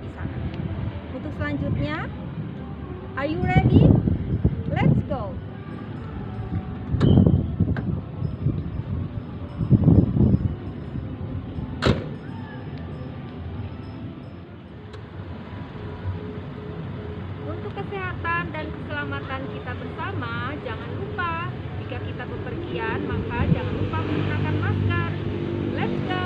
di sana. Untuk selanjutnya, are you ready? Let's go! Untuk kesehatan dan keselamatan kita bersama, jangan lupa jika kita bepergian, maka jangan lupa menggunakan masker. Let's go!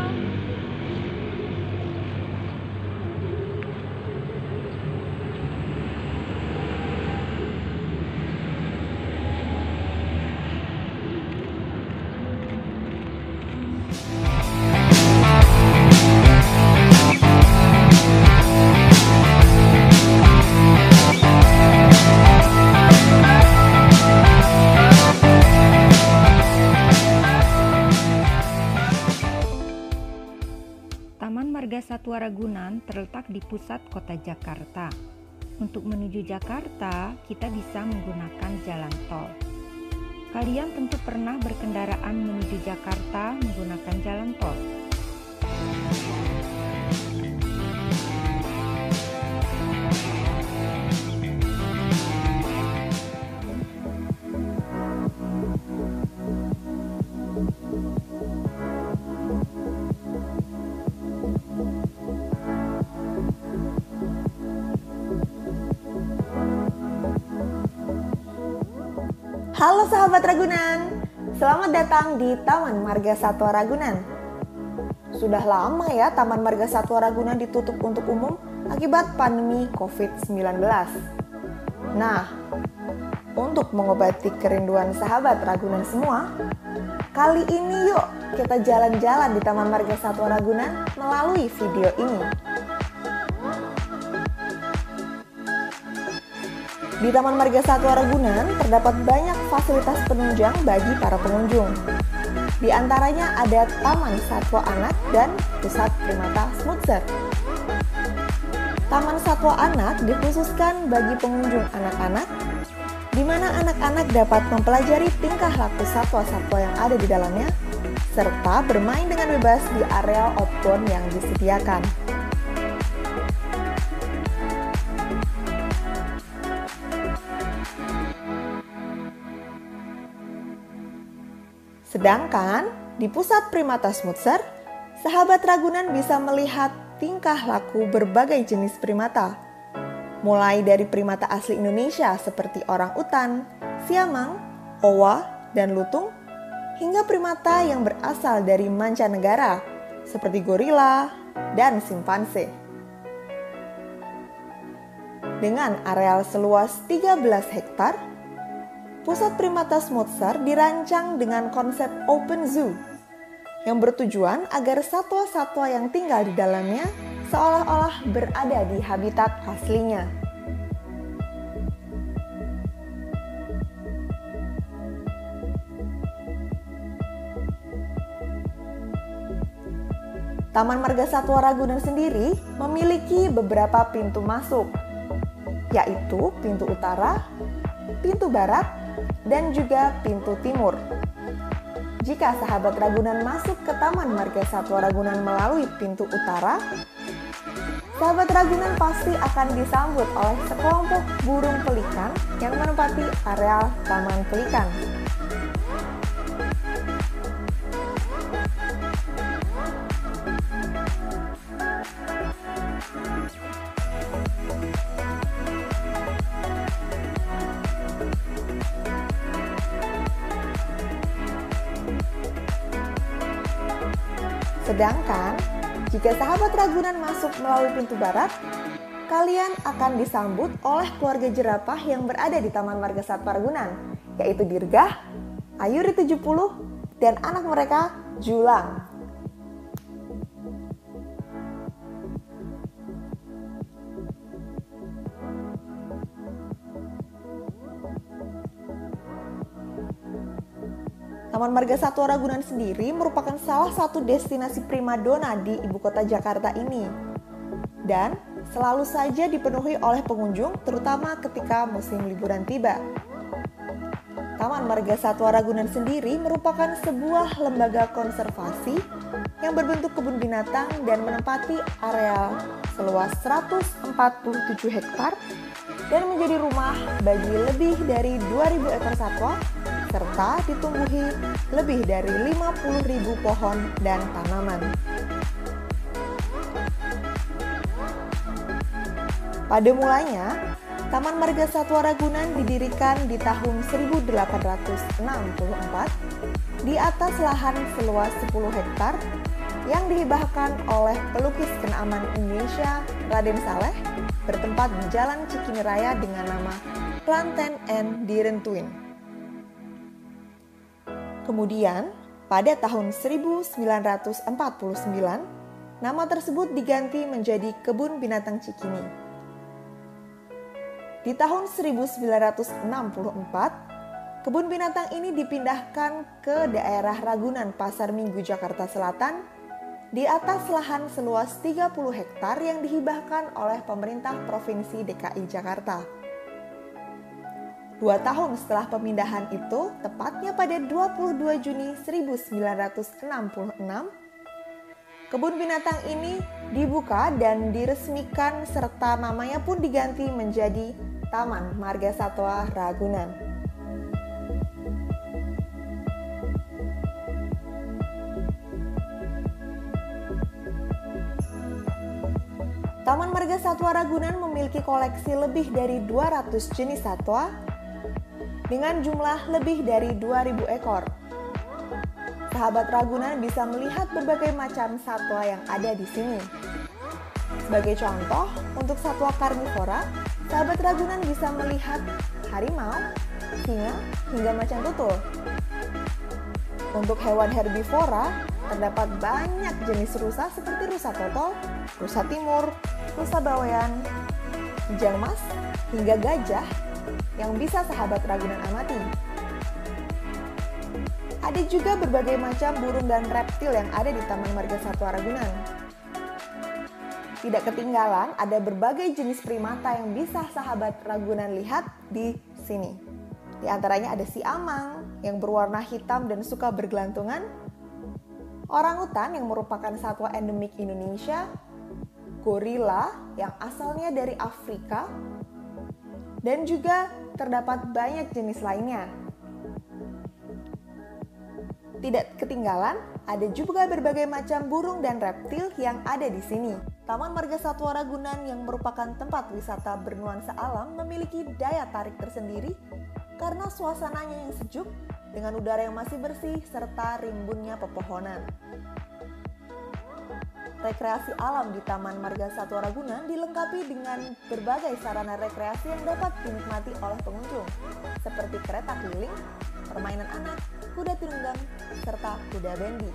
Taman Marga Satwa Ragunan terletak di pusat kota Jakarta. Untuk menuju Jakarta, kita bisa menggunakan jalan tol. Kalian tentu pernah berkendaraan menuju Jakarta menggunakan jalan tol. Halo sahabat Ragunan, selamat datang di Taman Marga Satwa Ragunan. Sudah lama ya Taman Marga Satwa Ragunan ditutup untuk umum akibat pandemi COVID-19. Nah, untuk mengobati kerinduan sahabat Ragunan semua, kali ini yuk kita jalan-jalan di Taman Marga Satwa Ragunan melalui video ini. Di Taman Marga Satwa Ragunan terdapat banyak fasilitas penunjang bagi para pengunjung. Di antaranya ada Taman Satwa Anak dan Pusat Primata Smutser. Taman Satwa Anak dikhususkan bagi pengunjung anak-anak, di mana anak-anak dapat mempelajari tingkah laku satwa-satwa yang ada di dalamnya, serta bermain dengan bebas di area outbound yang disediakan. Sedangkan di Pusat Primata Smutser, sahabat Ragunan bisa melihat tingkah laku berbagai jenis primata. Mulai dari primata asli Indonesia seperti orangutan, siamang, owa, dan lutung, hingga primata yang berasal dari mancanegara seperti gorila dan simpanse. Dengan areal seluas 13 hektar, Pusat Primata Smutser dirancang dengan konsep open zoo yang bertujuan agar satwa-satwa yang tinggal di dalamnya seolah-olah berada di habitat aslinya. Taman Marga Satwa Ragunan sendiri memiliki beberapa pintu masuk, yaitu pintu utara, pintu barat, dan juga pintu timur. Jika sahabat Ragunan masuk ke Taman Marga Satwa Ragunan melalui pintu utara, sahabat Ragunan pasti akan disambut oleh sekelompok burung pelikan yang menempati areal Taman Pelikan. Sedangkan, jika sahabat Ragunan masuk melalui pintu barat, kalian akan disambut oleh keluarga jerapah yang berada di Taman Marga Satwa Ragunan, yaitu Dirgah, Ayuri 70, dan anak mereka, Julang. Taman Marga Satwa Ragunan sendiri merupakan salah satu destinasi primadona di ibu kota Jakarta ini. Dan selalu saja dipenuhi oleh pengunjung, terutama ketika musim liburan tiba. Taman Marga Satwa Ragunan sendiri merupakan sebuah lembaga konservasi yang berbentuk kebun binatang dan menempati area seluas 147 hektar dan menjadi rumah bagi lebih dari 2.000 ekor satwa serta ditumbuhi lebih dari 50.000 pohon dan tanaman. Pada mulanya, Taman Marga Satwa Ragunan didirikan di tahun 1864 di atas lahan seluas 10 hektar yang dihibahkan oleh pelukis kenaman Indonesia Raden Saleh bertempat di Jalan Cikini Raya dengan nama Planten and Direntuin. Kemudian, pada tahun 1949, nama tersebut diganti menjadi Kebun Binatang Cikini. Di tahun 1964, kebun binatang ini dipindahkan ke daerah Ragunan Pasar Minggu Jakarta Selatan di atas lahan seluas 30 hektar yang dihibahkan oleh pemerintah Provinsi DKI Jakarta. 2 tahun setelah pemindahan itu, tepatnya pada 22 Juni 1966, kebun binatang ini dibuka dan diresmikan serta namanya pun diganti menjadi Taman Marga Satwa Ragunan. Taman Marga Satwa Ragunan memiliki koleksi lebih dari 200 jenis satwa dengan jumlah lebih dari 2.000 ekor. Sahabat Ragunan bisa melihat berbagai macam satwa yang ada di sini. Sebagai contoh, untuk satwa karnivora, sahabat Ragunan bisa melihat harimau, singa, hingga macan tutul. Untuk hewan herbivora, terdapat banyak jenis rusa seperti rusa totol, rusa timur, rusa bawean, kijang mas, hingga gajah yang bisa sahabat Ragunan amati. Ada juga berbagai macam burung dan reptil yang ada di Taman Marga Satwa Ragunan. Tidak ketinggalan, ada berbagai jenis primata yang bisa sahabat Ragunan lihat di sini. Di antaranya ada siamang yang berwarna hitam dan suka bergelantungan, orangutan yang merupakan satwa endemik Indonesia, gorila yang asalnya dari Afrika, dan juga terdapat banyak jenis lainnya. Tidak ketinggalan, ada juga berbagai macam burung dan reptil yang ada di sini. Taman Marga Satwa Ragunan yang merupakan tempat wisata bernuansa alam memiliki daya tarik tersendiri karena suasananya yang sejuk dengan udara yang masih bersih serta rimbunnya pepohonan. Rekreasi alam di Taman Marga Satwa Ragunan dilengkapi dengan berbagai sarana rekreasi yang dapat dinikmati oleh pengunjung, seperti kereta keliling, permainan anak, kuda tunggang, serta kuda bendi.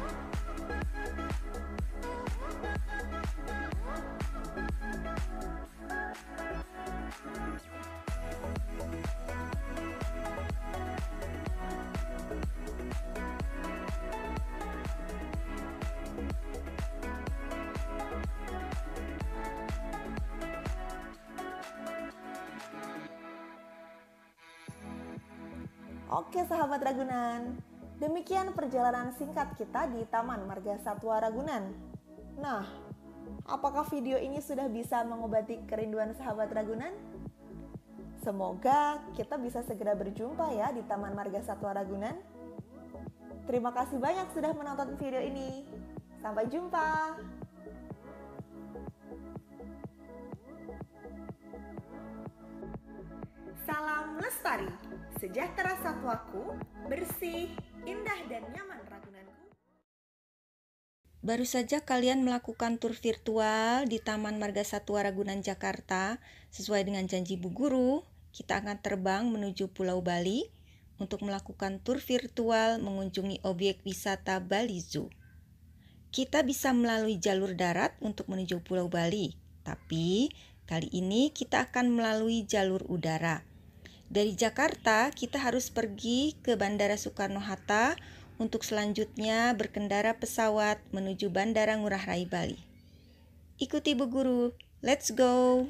Oke sahabat Ragunan, demikian perjalanan singkat kita di Taman Marga Satwa Ragunan. Nah, apakah video ini sudah bisa mengobati kerinduan sahabat Ragunan? Semoga kita bisa segera berjumpa ya di Taman Marga Satwa Ragunan. Terima kasih banyak sudah menonton video ini. Sampai jumpa. Salam lestari, sejahtera satwaku, bersih, indah dan nyaman Ragunanku. Baru saja kalian melakukan tur virtual di Taman Marga Satwa Ragunan Jakarta. Sesuai dengan janji Bu Guru, kita akan terbang menuju Pulau Bali untuk melakukan tur virtual mengunjungi objek wisata Bali Zoo. Kita bisa melalui jalur darat untuk menuju Pulau Bali, tapi kali ini kita akan melalui jalur udara. Dari Jakarta, kita harus pergi ke Bandara Soekarno-Hatta untuk selanjutnya berkendara pesawat menuju Bandara Ngurah Rai Bali. Ikuti Bu Guru, let's go!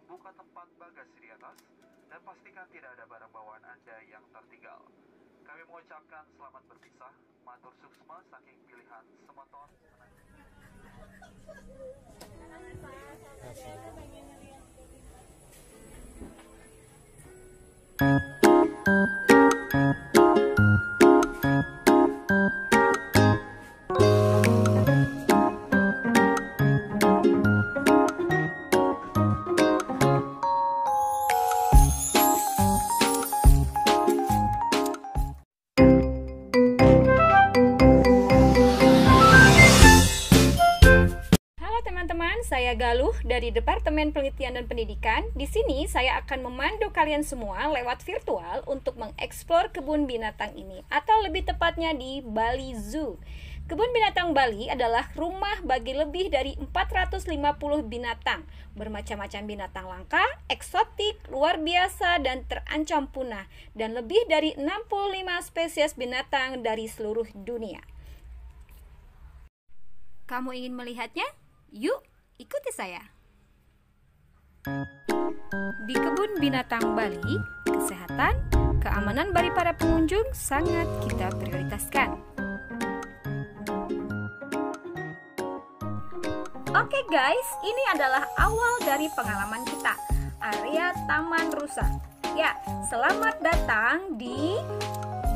buka tempat bagasi di atas, dan pastikan tidak ada barang bawaan Anda yang tertinggal. Kami mengucapkan selamat berpisah, matur suksma saking pilihan semotor. Saya Galuh dari Departemen Penelitian dan Pendidikan. Di sini saya akan memandu kalian semua lewat virtual untuk mengeksplor kebun binatang ini, atau lebih tepatnya di Bali Zoo. Kebun binatang Bali adalah rumah bagi lebih dari 450 binatang, bermacam-macam binatang langka, eksotik, luar biasa, dan terancam punah, dan lebih dari 65 spesies binatang dari seluruh dunia. Kamu ingin melihatnya? Yuk, ikuti saya. Di kebun binatang Bali, kesehatan, keamanan bagi para pengunjung sangat kita prioritaskan. Oke guys, ini adalah awal dari pengalaman kita, area Taman Rusa. Ya, selamat datang di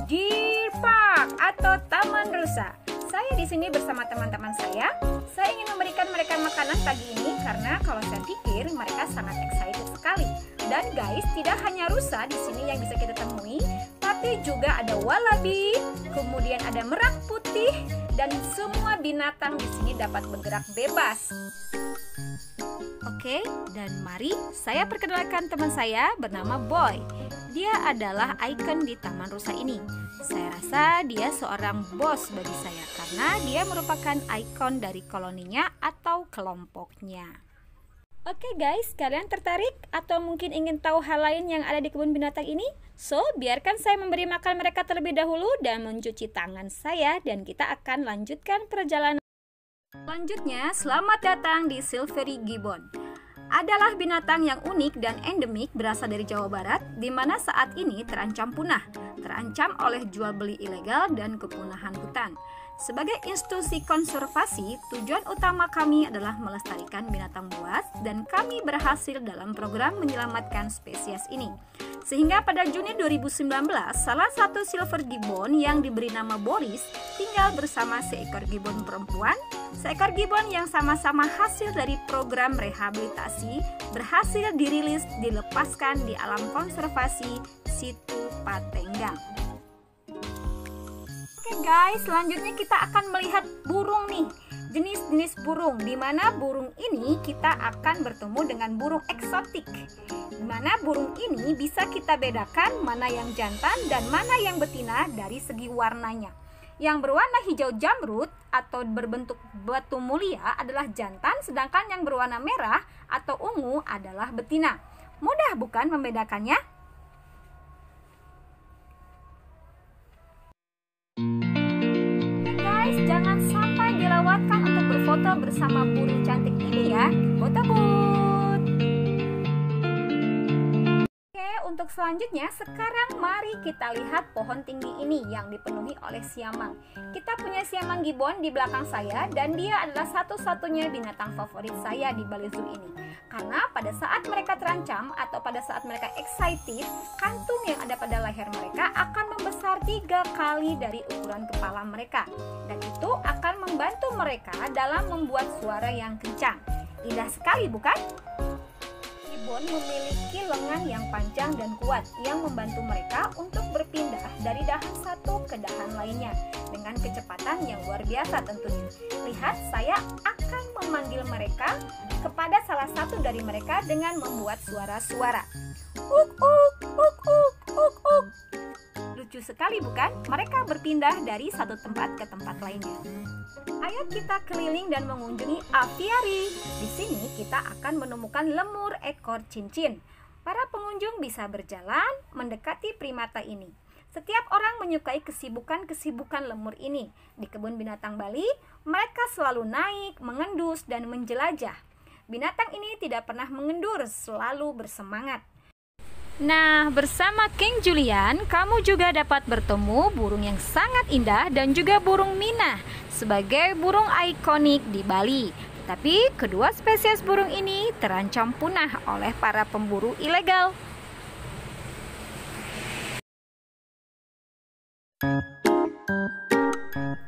Deer Park atau Taman Rusa. Saya di sini bersama teman-teman saya. Saya ingin memberikan mereka makanan pagi ini karena kalau saya pikir mereka sangat excited sekali. Dan guys, tidak hanya rusa di sini yang bisa kita temui, tapi juga ada wallaby, kemudian ada merak putih, dan semua binatang di sini dapat bergerak bebas. Oke, dan mari saya perkenalkan teman saya bernama Boy. Dia adalah ikon di Taman Rusa ini. Saya rasa dia seorang bos bagi saya karena dia merupakan ikon dari koloninya atau kelompoknya. Oke guys, kalian tertarik atau mungkin ingin tahu hal lain yang ada di kebun binatang ini? So, biarkan saya memberi makan mereka terlebih dahulu dan mencuci tangan saya, dan kita akan lanjutkan perjalanan. Selanjutnya, selamat datang di Silvery Gibbon. Adalah binatang yang unik dan endemik berasal dari Jawa Barat, di mana saat ini terancam punah, terancam oleh jual beli ilegal dan kepunahan hutan. Sebagai institusi konservasi, tujuan utama kami adalah melestarikan binatang buas, dan kami berhasil dalam program menyelamatkan spesies ini. Sehingga pada Juni 2019, salah satu silver gibbon yang diberi nama Boris tinggal bersama seekor gibbon perempuan. Seekor gibbon yang sama-sama hasil dari program rehabilitasi berhasil dirilis dilepaskan di alam konservasi Situ Patenggang. Oke guys, selanjutnya kita akan melihat burung nih. Jenis-jenis burung, di mana burung ini kita akan bertemu dengan burung eksotik. Di mana burung ini bisa kita bedakan mana yang jantan dan mana yang betina dari segi warnanya. Yang berwarna hijau jamrud atau berbentuk batu mulia adalah jantan, sedangkan yang berwarna merah atau ungu adalah betina. Mudah bukan membedakannya? Guys, jangan sampai dilewatkan untuk berfoto bersama burung cantik ini ya. Foto booth. Oke, untuk selanjutnya sekarang mari kita lihat pohon tinggi ini yang dipenuhi oleh siamang. Kita punya siamang gibbon di belakang saya, dan dia adalah satu-satunya binatang favorit saya di Bali Zoo ini. Karena pada saat mereka terancam atau pada saat mereka excited, kantung yang ada pada leher mereka akan membesar 3 kali dari ukuran kepala mereka. Dan itu akan membantu mereka dalam membuat suara yang kencang. Indah sekali bukan? Gibbon memiliki lengan yang panjang dan kuat yang membantu mereka untuk berpindah dari dahan satu ke dahan lainnya dengan kecepatan yang luar biasa tentunya. Lihat, saya akan memanggil mereka kepada salah satu dari mereka dengan membuat suara-suara. Uk uk uk uk uk uk. Lucu sekali bukan? Mereka berpindah dari satu tempat ke tempat lainnya. Ayo kita keliling dan mengunjungi apiari. Di sini kita akan menemukan lemur ekor cincin. Para pengunjung bisa berjalan mendekati primata ini. Setiap orang menyukai kesibukan-kesibukan lemur ini. Di kebun binatang Bali, mereka selalu naik, mengendus, dan menjelajah. Binatang ini tidak pernah mengendur, selalu bersemangat. Nah, bersama King Julian, kamu juga dapat bertemu burung yang sangat indah dan juga burung minah sebagai burung ikonik di Bali. Tapi kedua spesies burung ini terancam punah oleh para pemburu ilegal.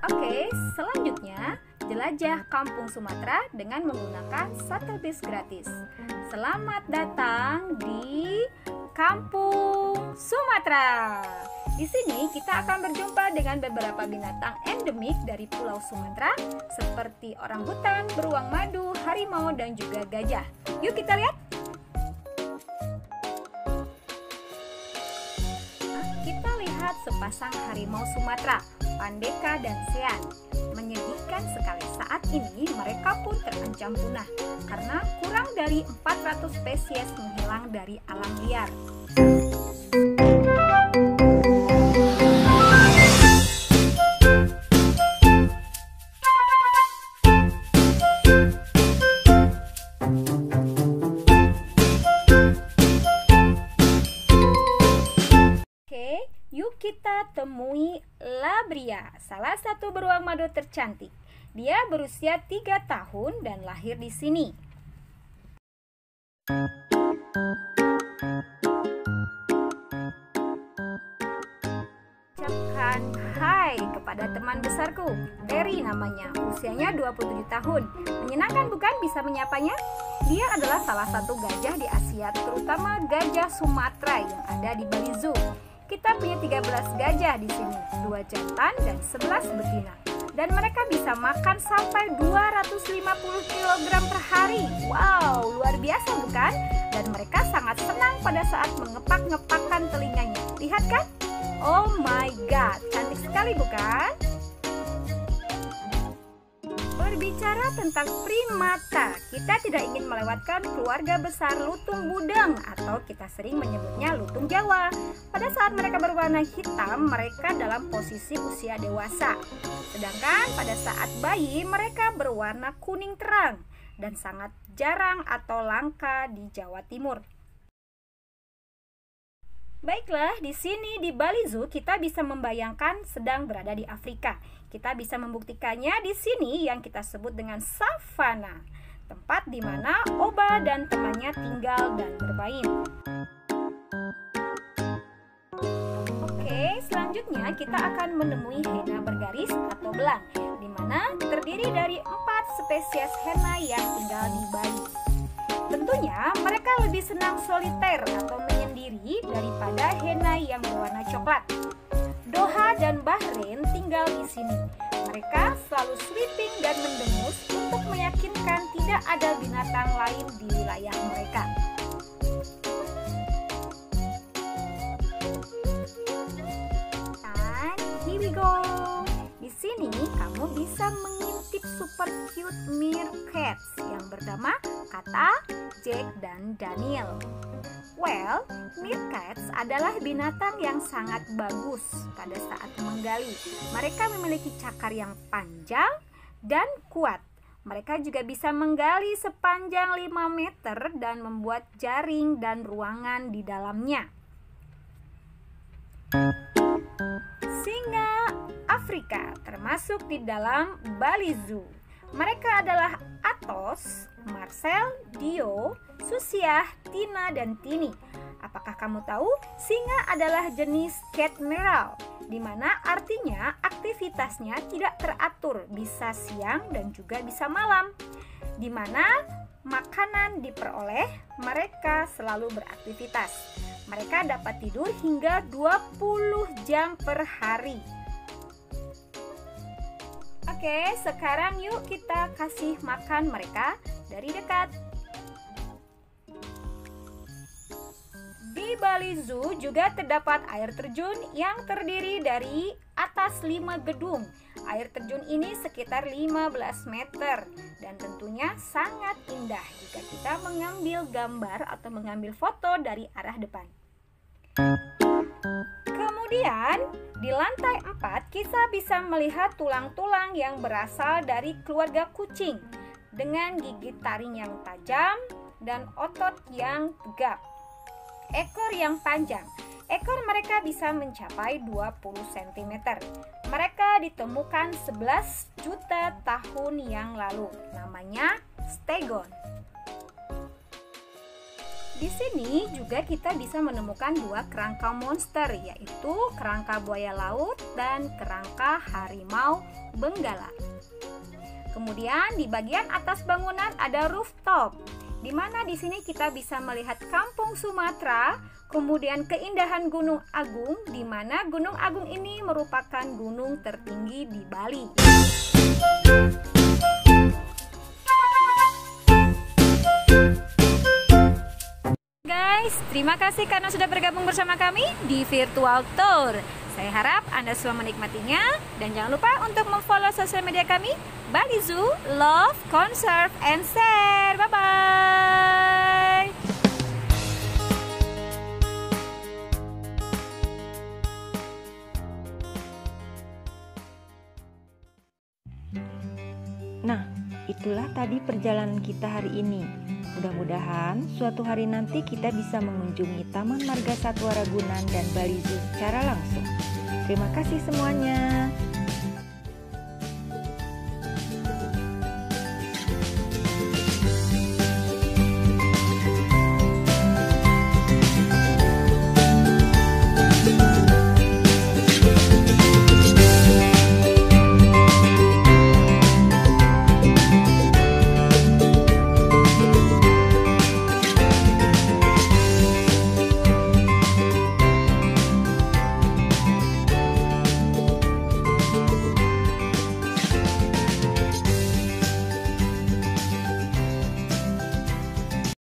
Oke, selanjutnya jelajah Kampung Sumatera dengan menggunakan shuttle bus gratis. Selamat datang di Kampung Sumatera. Di sini kita akan berjumpa dengan beberapa binatang endemik dari Pulau Sumatera seperti orangutan, beruang madu, harimau, dan juga gajah. Yuk kita lihat. Kita lihat sepasang harimau Sumatera, Pandeka dan Sean. Menyedihkan sekali, saat ini mereka pun terancam punah karena kurang dari 400 spesies menghilang dari alam liar. Yuk kita temui Labria, salah satu beruang madu tercantik. Dia berusia 3 tahun dan lahir di sini. Ucapkan hai kepada teman besarku, Terry namanya, usianya 27 tahun. Menyenangkan bukan bisa menyapanya? Dia adalah salah satu gajah di Asia, terutama gajah Sumatera yang ada di Bali Zoo. Kita punya 13 gajah di sini, 2 jantan dan 11 betina. Dan mereka bisa makan sampai 250 kg per hari. Wow, luar biasa bukan? Dan mereka sangat senang pada saat mengepak-ngepakkan telinganya. Lihat kan? Oh my god, cantik sekali bukan? Berbicara tentang primata, kita tidak ingin melewatkan keluarga besar lutung budeng atau kita sering menyebutnya lutung Jawa. Pada saat mereka berwarna hitam, mereka dalam posisi usia dewasa. Sedangkan pada saat bayi, mereka berwarna kuning terang dan sangat jarang atau langka di Jawa Timur. Baiklah, di sini di Bali Zoo kita bisa membayangkan sedang berada di Afrika. Kita bisa membuktikannya di sini yang kita sebut dengan savana, tempat di mana Oba dan temannya tinggal dan bermain. Oke, selanjutnya kita akan menemui hena bergaris atau belang, di mana terdiri dari 4 spesies hena yang tinggal di Bali. Tentunya mereka lebih senang soliter atau menyendiri daripada hena yang berwarna coklat. Doha dan Bahrain tinggal di sini. Mereka selalu sweeping dan mendengus untuk meyakinkan tidak ada binatang lain di wilayah mereka. And here we go. Di sini kamu bisa mengintip super cute meerkats yang bernama Kata, Jack, dan Daniel. Well, meerkats adalah binatang yang sangat bagus pada saat menggali. Mereka memiliki cakar yang panjang dan kuat. Mereka juga bisa menggali sepanjang 5 meter dan membuat jaring dan ruangan di dalamnya. Singa Afrika termasuk di dalam Bali Zoo. Mereka adalah Athos, Marcel, Dio, Susiah, Tina, dan Tini. Apakah kamu tahu singa adalah jenis catmeral, di mana artinya aktivitasnya tidak teratur, bisa siang dan juga bisa malam. Di mana makanan diperoleh, mereka selalu beraktivitas. Mereka dapat tidur hingga 20 jam per hari. Oke, sekarang yuk kita kasih makan mereka dari dekat. Di Bali Zoo juga terdapat air terjun yang terdiri dari atas 5 gedung. Air terjun ini sekitar 15 meter dan tentunya sangat indah jika kita mengambil gambar atau mengambil foto dari arah depan. Kemudian di lantai 4 kita bisa melihat tulang-tulang yang berasal dari keluarga kucing. dengan gigi taring yang tajam dan otot yang tegap. Ekor yang panjang. Ekor mereka bisa mencapai 20 cm. Mereka ditemukan 11 juta tahun yang lalu. Namanya stegon. Di sini juga kita bisa menemukan dua kerangka monster, yaitu kerangka buaya laut dan kerangka harimau benggala. Kemudian di bagian atas bangunan ada rooftop, di mana di sini kita bisa melihat kampung Sumatera, kemudian keindahan Gunung Agung, di mana Gunung Agung ini merupakan gunung tertinggi di Bali. Guys, terima kasih karena sudah bergabung bersama kami di Virtual Tour. Saya harap Anda semua menikmatinya dan jangan lupa untuk memfollow sosial media kami, Bali Zoo, Love, Conserve, and Share. Bye-bye. Nah, itulah tadi perjalanan kita hari ini. Mudah-mudahan suatu hari nanti kita bisa mengunjungi Taman Marga Satwa Ragunan dan Bali Zoo secara langsung. Terima kasih semuanya.